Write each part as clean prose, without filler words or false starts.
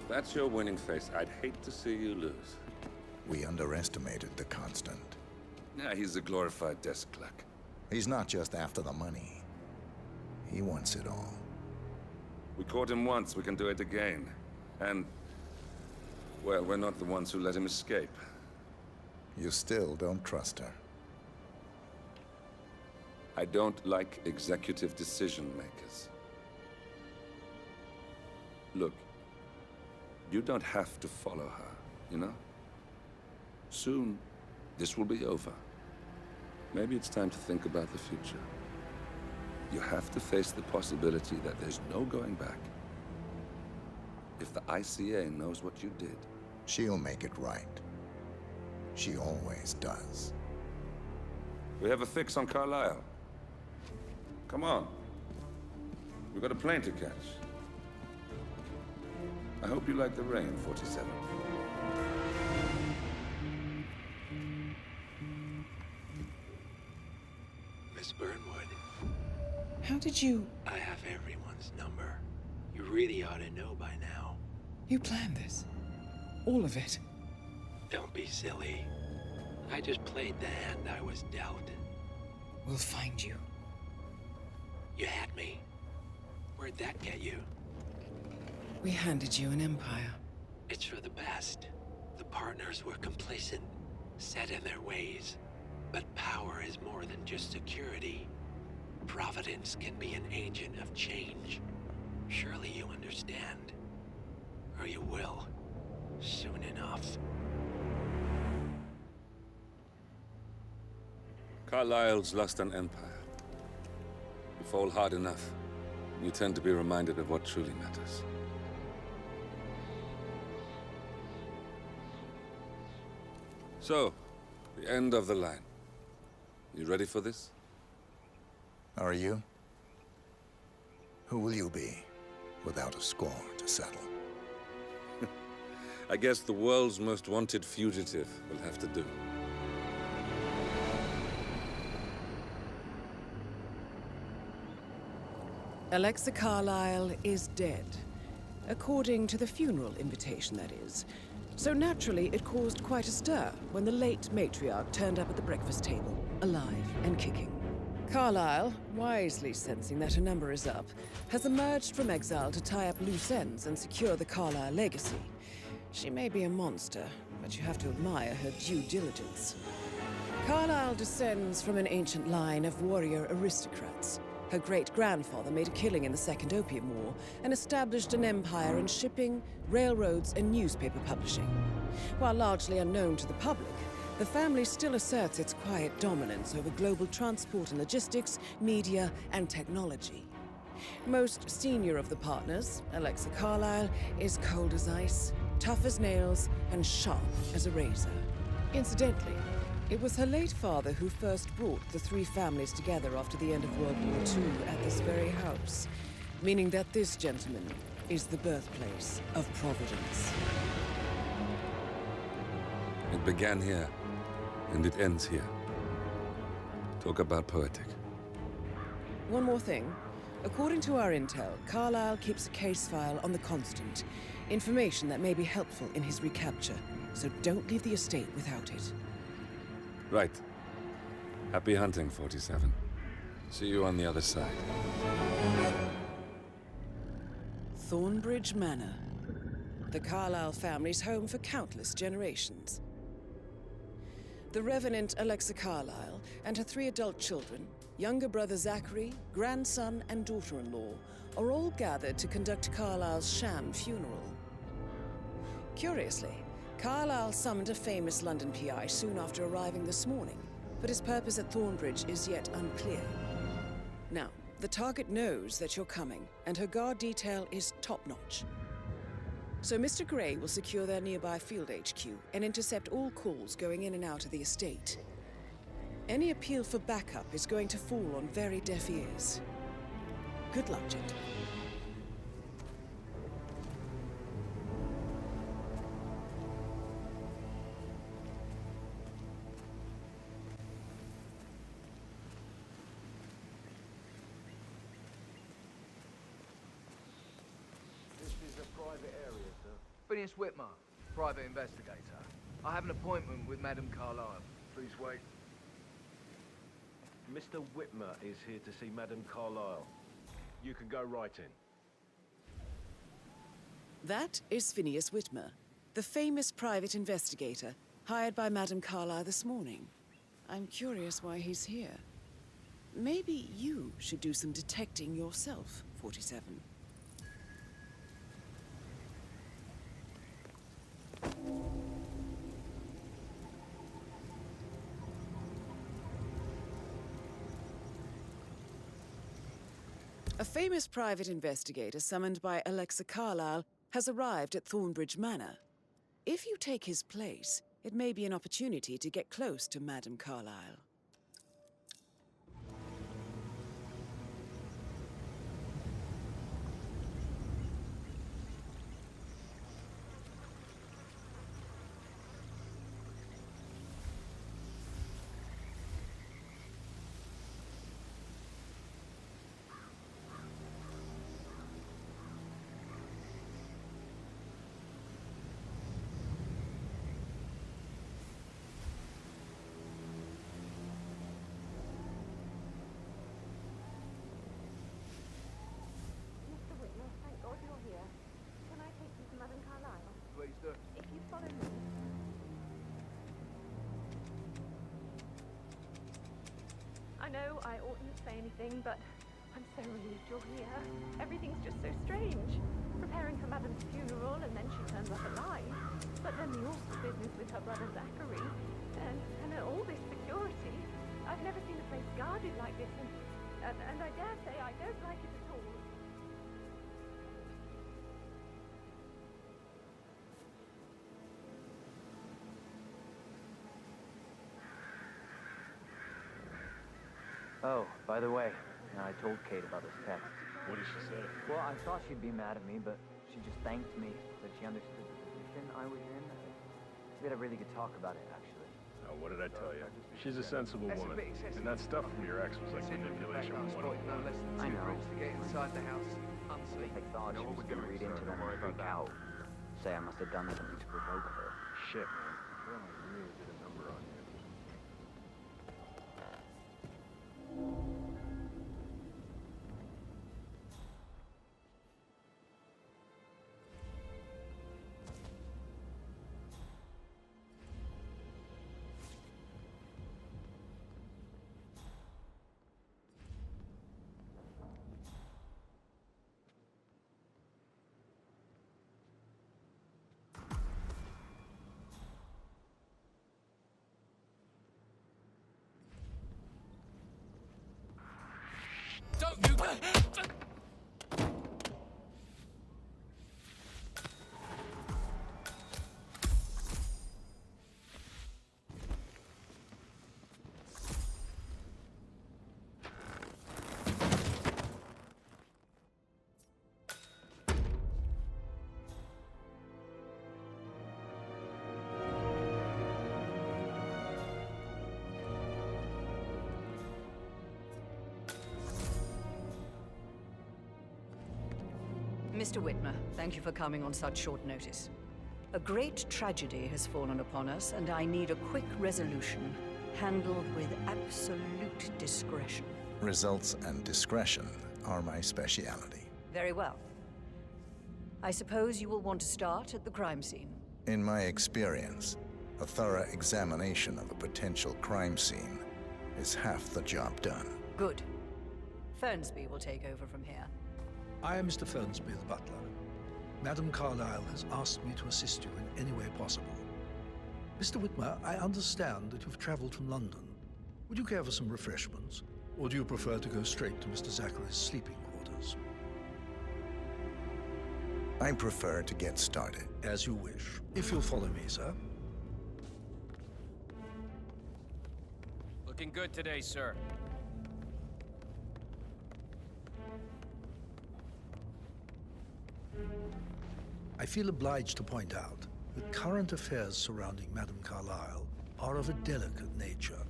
If that's your winning face, I'd hate to see you lose. We underestimated the Constant. Yeah, he's a glorified desk clerk. He's not just after the money. He wants it all. We caught him once, we can do it again. And, well, we're not the ones who let him escape. You still don't trust her. I don't like executive decision makers. Look, you don't have to follow her, you know? Soon, this will be over. Maybe it's time to think about the future. You have to face the possibility that there's no going back. If the ICA knows what you did... She'll make it right. She always does. We have a fix on Carlisle. Come on. We've got a plane to catch. I hope you like the rain, 47. Miss Burnwood. How did you... I have everyone's number. You really ought to know by now. You planned this? All of it? Don't be silly. I just played the hand I was dealt. We'll find you. You had me. Where'd that get you? We handed you an empire. It's for the best. The partners were complacent, set in their ways. But power is more than just security. Providence can be an agent of change. Surely you understand. Or you will. Soon enough. Carlisle's lost an empire. You fall hard enough, you tend to be reminded of what truly matters. So, the end of the line. You ready for this? Are you? Who will you be, without a score to settle? I guess the world's most wanted fugitive will have to do. Alexa Carlisle is dead. According to the funeral invitation, that is. So naturally, it caused quite a stir when the late matriarch turned up at the breakfast table, alive and kicking. Carlisle, wisely sensing that her number is up, has emerged from exile to tie up loose ends and secure the Carlisle legacy. She may be a monster, but you have to admire her due diligence. Carlisle descends from an ancient line of warrior aristocrats. Her great-grandfather made a killing in the Second Opium War and established an empire in shipping, railroads, and newspaper publishing. While largely unknown to the public, the family still asserts its quiet dominance over global transport and logistics, media, and technology. Most senior of the partners, Alexa Carlisle, is cold as ice, tough as nails, and sharp as a razor. Incidentally, it was her late father who first brought the three families together after the end of World War II at this very house, meaning that this gentleman is the birthplace of Providence. It began here, and it ends here. Talk about poetic. One more thing. According to our intel, Carlisle keeps a case file on the Constant, information that may be helpful in his recapture, so don't leave the estate without it. Right. Happy hunting, 47. See you on the other side. Thornbridge Manor. The Carlisle family's home for countless generations. The Revenant Alexa Carlisle and her 3 adult children, younger brother Zachary, grandson, and daughter-in-law, are all gathered to conduct Carlisle's sham funeral. Curiously, Carlisle summoned a famous London PI soon after arriving this morning, but his purpose at Thornbridge is yet unclear. Now, the target knows that you're coming, and her guard detail is top-notch. So Mr. Gray will secure their nearby field HQ and intercept all calls going in and out of the estate. Any appeal for backup is going to fall on very deaf ears. Good luck, gentlemen. This is a private area, sir. Phineas Whitmer, private investigator. I have an appointment with Madame Carlyle. Please wait. Mr. Whitmer is here to see Madame Carlyle. You can go right in. That is Phineas Whitmer, the famous private investigator hired by Madame Carlyle this morning. I'm curious why he's here. Maybe you should do some detecting yourself, 47. A famous private investigator summoned by Alexa Carlyle has arrived at Thornbridge Manor. If you take his place, it may be an opportunity to get close to Madame Carlyle. Mr. Whitmer, thank God you're here. Can I take you to Madame Carlyle? Please do. If you follow me. I know I oughtn't to say anything, but I'm so relieved you're here. Everything's just so strange. Preparing for Madame's funeral, and then she turns up alive. But then the awful business with her brother Zachary, and all this security. I've never seen a place guarded like this, and I dare say I don't like it at all. Oh, by the way, I told Kate about this text. What did she say? Well, I thought she'd be mad at me, but she just thanked me that she understood the position I was in. We had a really good talk about it, actually. Oh, what did I tell you? She's a sensible woman. And that stuff from your ex was like manipulation 101. I know. To get inside the house unseen. I thought she was gonna read into that and freak out. Say I must have done something to provoke her. Shit, man. Well, I really did a number on you. Don't you... Mr. Whitmer, thank you for coming on such short notice. A great tragedy has fallen upon us, and I need a quick resolution, handled with absolute discretion. Results and discretion are my speciality. Very well. I suppose you will want to start at the crime scene. In my experience, a thorough examination of a potential crime scene is half the job done. Good. Fernsby will take over from here. I am Mr. Fernsby, the butler. Madame Carlyle has asked me to assist you in any way possible. Mr. Whitmer, I understand that you've traveled from London. Would you care for some refreshments? Or do you prefer to go straight to Mr. Zachary's sleeping quarters? I prefer to get started. As you wish. If you'll follow me, sir. Looking good today, sir. I feel obliged to point out that current affairs surrounding Madame Carlyle are of a delicate nature.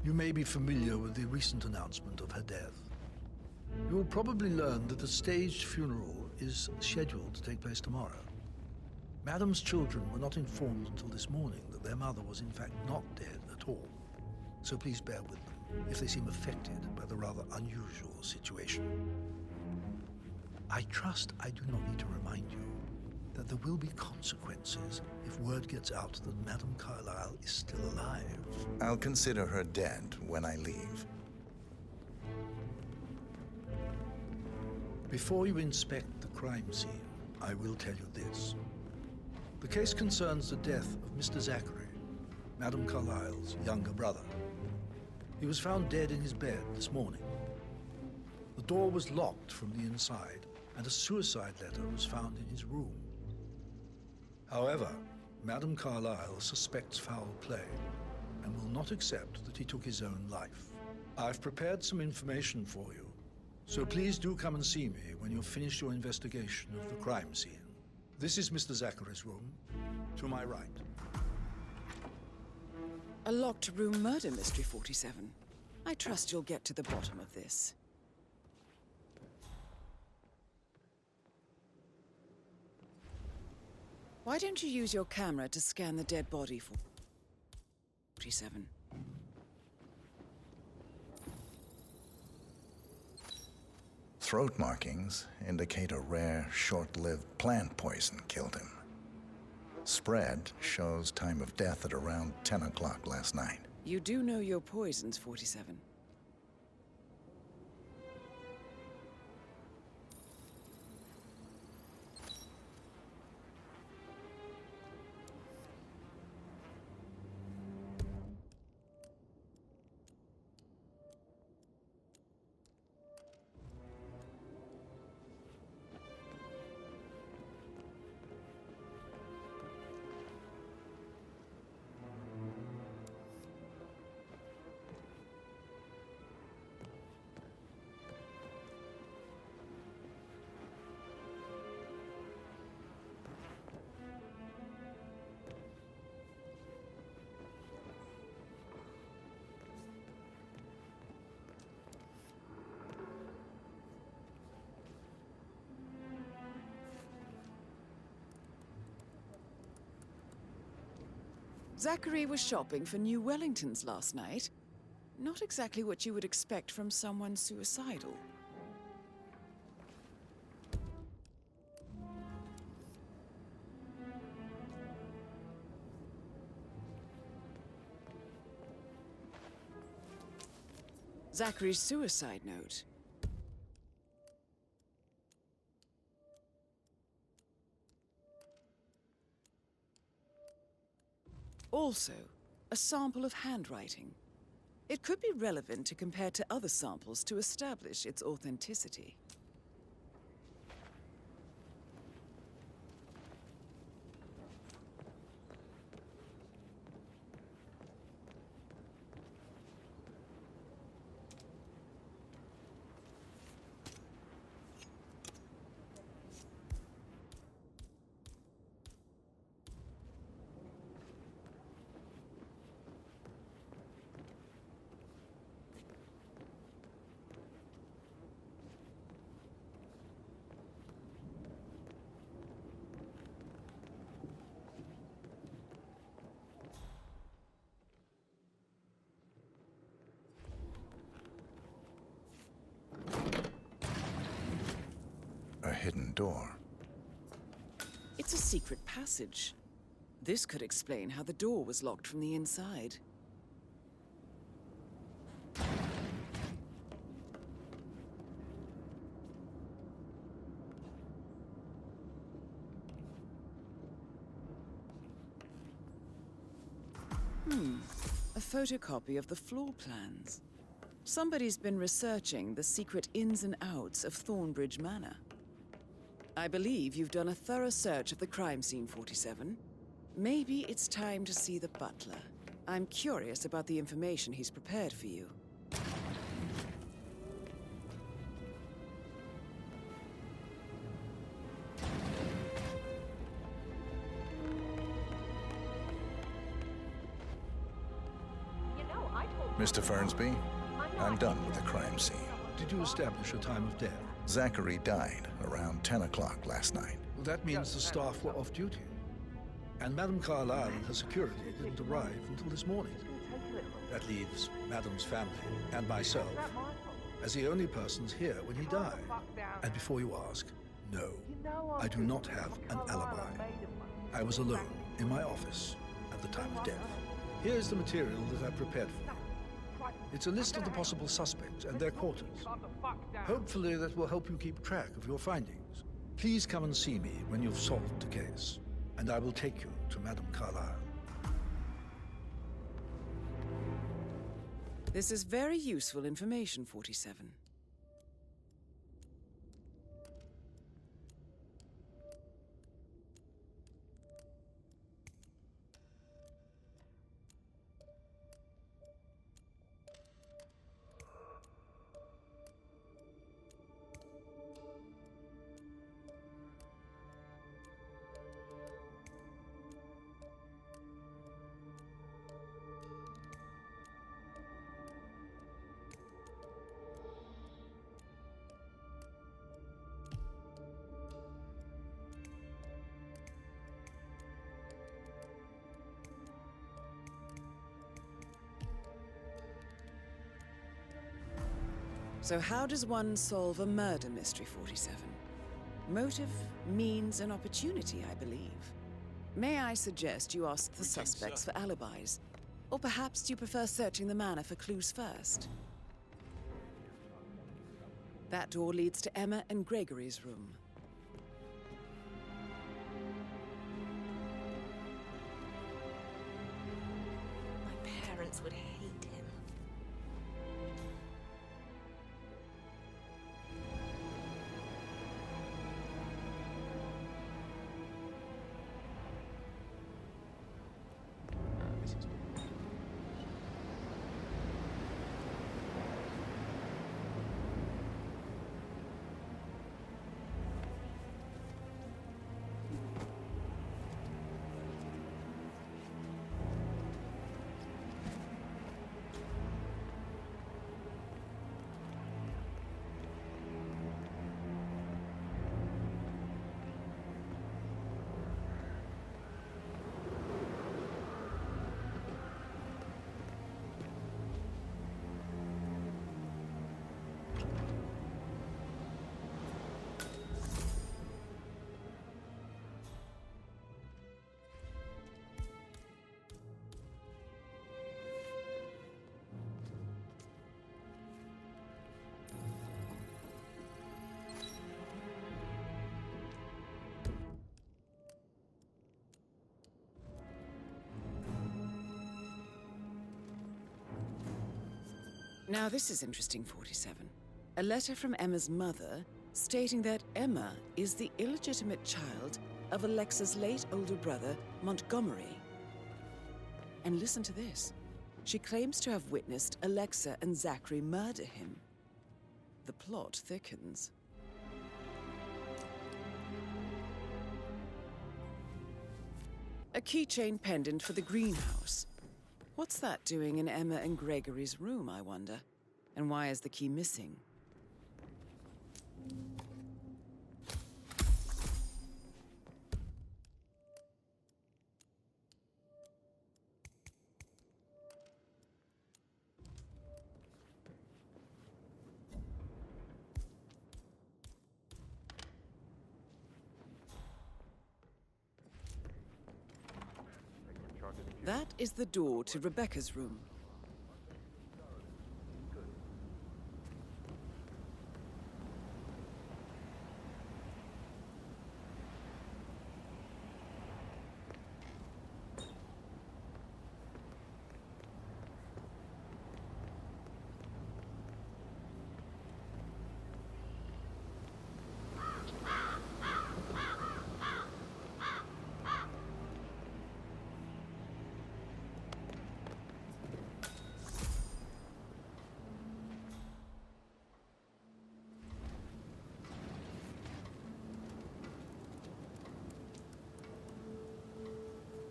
You may be familiar with the recent announcement of her death. You will probably learn that a staged funeral is scheduled to take place tomorrow. Madam's children were not informed until this morning that their mother was in fact not dead at all. So please bear with them if they seem affected by the rather unusual situation. I trust I do not need to remind you that there will be consequences if word gets out that Madame Carlyle is still alive. I'll consider her dead when I leave. Before you inspect the crime scene, I will tell you this. The case concerns the death of Mr. Zachary, Madame Carlyle's younger brother. He was found dead in his bed this morning. The door was locked from the inside, and a suicide letter was found in his room. However, Madame Carlyle suspects foul play and will not accept that he took his own life. I've prepared some information for you, so please do come and see me when you've finished your investigation of the crime scene. This is Mr. Zachary's room, to my right. A locked room murder mystery, 47. I trust you'll get to the bottom of this. Why don't you use your camera to scan the dead body for 47? Throat markings indicate a rare, short-lived plant poison killed him. Spread shows time of death at around 10 o'clock last night. You do know your poisons, 47. Zachary was shopping for new Wellingtons last night. Not exactly what you would expect from someone suicidal. Zachary's suicide note. Also, a sample of handwriting. It could be relevant to compare to other samples to establish its authenticity. A hidden door. It's a secret passage. This could explain how the door was locked from the inside. A photocopy of the floor plans. Somebody's been researching the secret ins and outs of Thornbridge Manor. I believe you've done a thorough search of the crime scene, 47. Maybe it's time to see the butler. I'm curious about the information he's prepared for you. Mr. Fernsby, I'm done with the crime scene. Did you establish a time of death? Zachary died around 10 o'clock last night. Well, that means the staff were off duty. And Madame Carlyle and her security didn't arrive until this morning. That leaves Madame's family and myself as the only persons here when he died. And before you ask, no, I do not have an alibi. I was alone in my office at the time of death. Here's the material that I prepared for you. It's a list of the possible suspects and their quarters. Hopefully that will help you keep track of your findings. Please come and see me when you've solved the case, and I will take you to Madame Carlyle. This is very useful information, 47. So how does one solve a murder mystery, 47? Motive, means, and opportunity, I believe. May I suggest you ask the suspects for alibis? Or perhaps you prefer searching the manor for clues first? That door leads to Emma and Gregory's room. My parents would hate him. Now this is interesting, 47. A letter from Emma's mother stating that Emma is the illegitimate child of Alexa's late older brother, Montgomery. And listen to this. She claims to have witnessed Alexa and Zachary murder him. The plot thickens. A keychain pendant for the greenhouse. What's that doing in Emma and Gregory's room, I wonder? And why is the key missing? That is the door to Rebecca's room.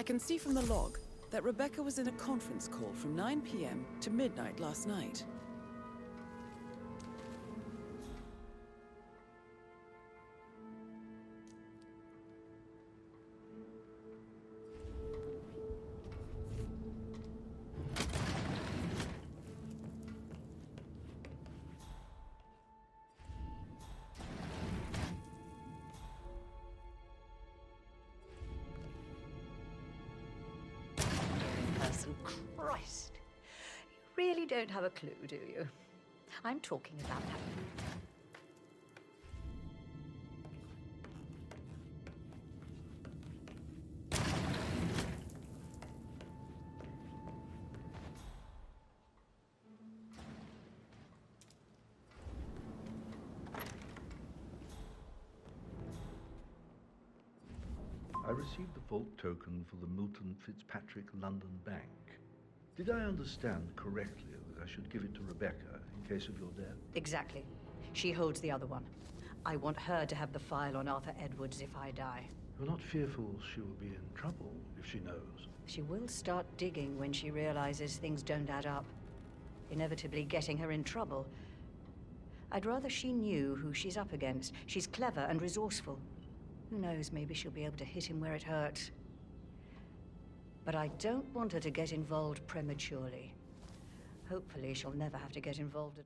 I can see from the log that Rebecca was in a conference call from 9 p.m. to midnight last night. really don't have a clue, do you? I'm talking about that. I received the vault token for the Milton Fitzpatrick London Bank. Did I understand correctly that I should give it to Rebecca in case of your death? Exactly. She holds the other one. I want her to have the file on Arthur Edwards if I die. You're not fearful she will be in trouble if she knows? She will start digging when she realizes things don't add up, inevitably getting her in trouble. I'd rather she knew who she's up against. She's clever and resourceful. Who knows, maybe she'll be able to hit him where it hurts. But I don't want her to get involved prematurely. Hopefully she'll never have to get involved at all.